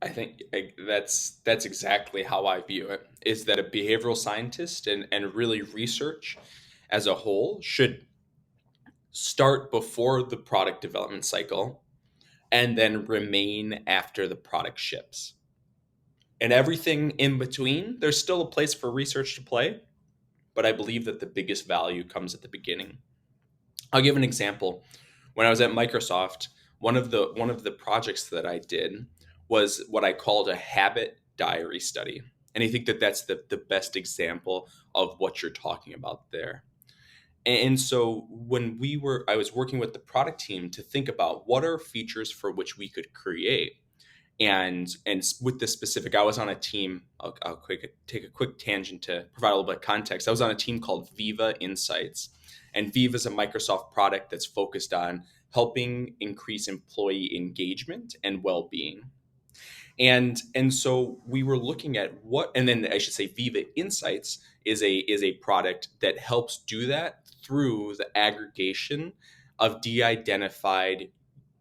That's exactly how I view it. Is that a behavioral scientist and really research as a whole should start before the product development cycle and then remain after the product ships. And everything in between, there's still a place for research to play, but I believe that the biggest value comes at the beginning. I'll give an example. When I was at Microsoft, one of the projects that I did was what I called a habit diary study. And I think that that's the best example of what you're talking about there. And so I was working with the product team to think about what are features for which we could create. And with this specific, I was on a team. I'll take a quick tangent to provide a little bit of context. I was on a team called Viva Insights, and Viva is a Microsoft product that's focused on helping increase employee engagement and well-being. And so we were looking at what, and then I should say Viva Insights is a product that helps do that through the aggregation of de-identified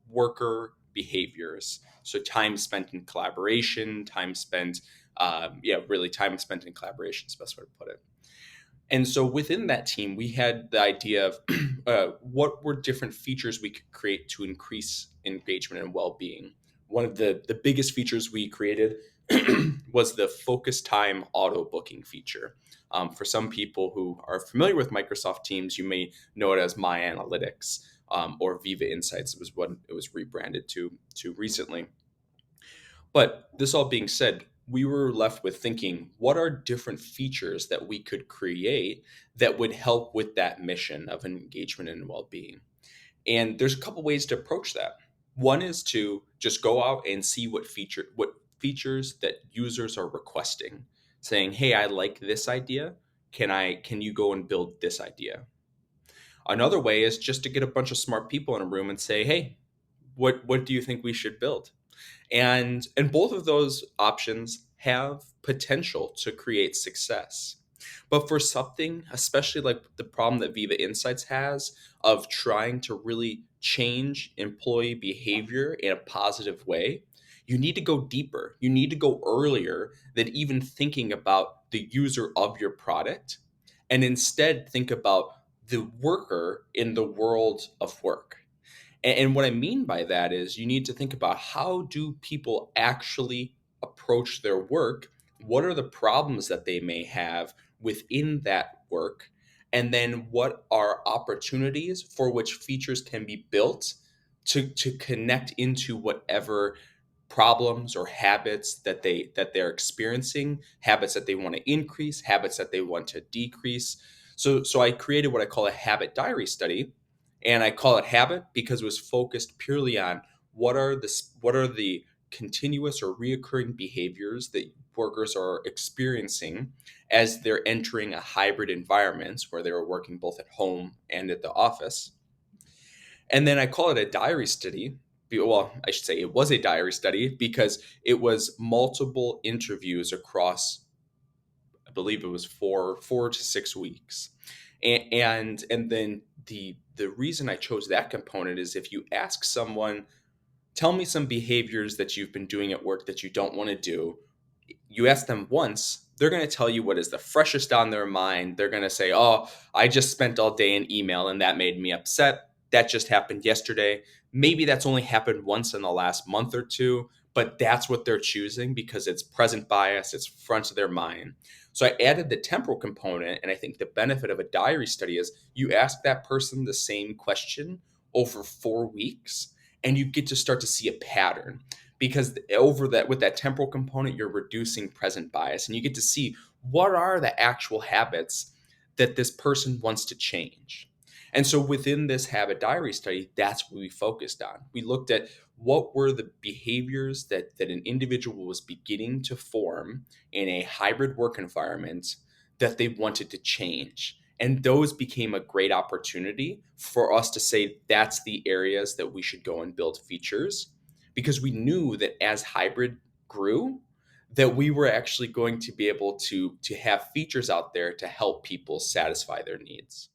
worker behaviors. So time spent in collaboration, really time spent in collaboration is the best way to put it. And so within that team, we had the idea of what were different features we could create to increase engagement and well-being. One of the biggest features we created was the focus time auto booking feature. For some people who are familiar with Microsoft Teams, you may know it as My Analytics, or Viva Insights. It was what it was rebranded to recently. But this all being said, we were left with thinking, what are different features that we could create that would help with that mission of engagement and well-being? And there's a couple ways to approach that. One is to just go out and see what features that users are requesting, saying, "Hey, I like this idea. Can you go and build this idea?" Another way is just to get a bunch of smart people in a room and say, "Hey, what do you think we should build?" And both of those options have potential to create success. But for something, especially like the problem that Viva Insights has of trying to really change employee behavior in a positive way, you need to go deeper. You need to go earlier than even thinking about the user of your product, and instead think about the worker in the world of work. And what I mean by that is you need to think about, how do people actually approach their work? What are the problems that they may have within that work? And then what are opportunities for which features can be built to connect into whatever problems or habits that they're experiencing, habits that they want to increase, habits that they want to decrease. So I created what I call a habit diary study, and I call it habit because it was focused purely on what are the continuous or reoccurring behaviors that workers are experiencing as they're entering a hybrid environment where they were working both at home and at the office. And then I call it a diary study. Well, I should say it was a diary study because it was multiple interviews across, I believe it was four to 6 weeks. And then the reason I chose that component is, if you ask someone, tell me some behaviors that you've been doing at work that you don't want to do, you ask them once, they're going to tell you what is the freshest on their mind. They're going to say, "Oh, I just spent all day in email and that made me upset. That just happened yesterday." Maybe that's only happened once in the last month or two, but that's what they're choosing because it's present bias, it's front of their mind. So I added the temporal component, and I think the benefit of a diary study is you ask that person the same question over 4 weeks, and you get to start to see a pattern, because over that, with that temporal component, you're reducing present bias and you get to see what are the actual habits that this person wants to change. And so within this habit diary study, that's what we focused on. We looked at what were the behaviors that an individual was beginning to form in a hybrid work environment that they wanted to change. And those became a great opportunity for us to say that's the areas that we should go and build features, because we knew that as hybrid grew, that we were actually going to be able to have features out there to help people satisfy their needs.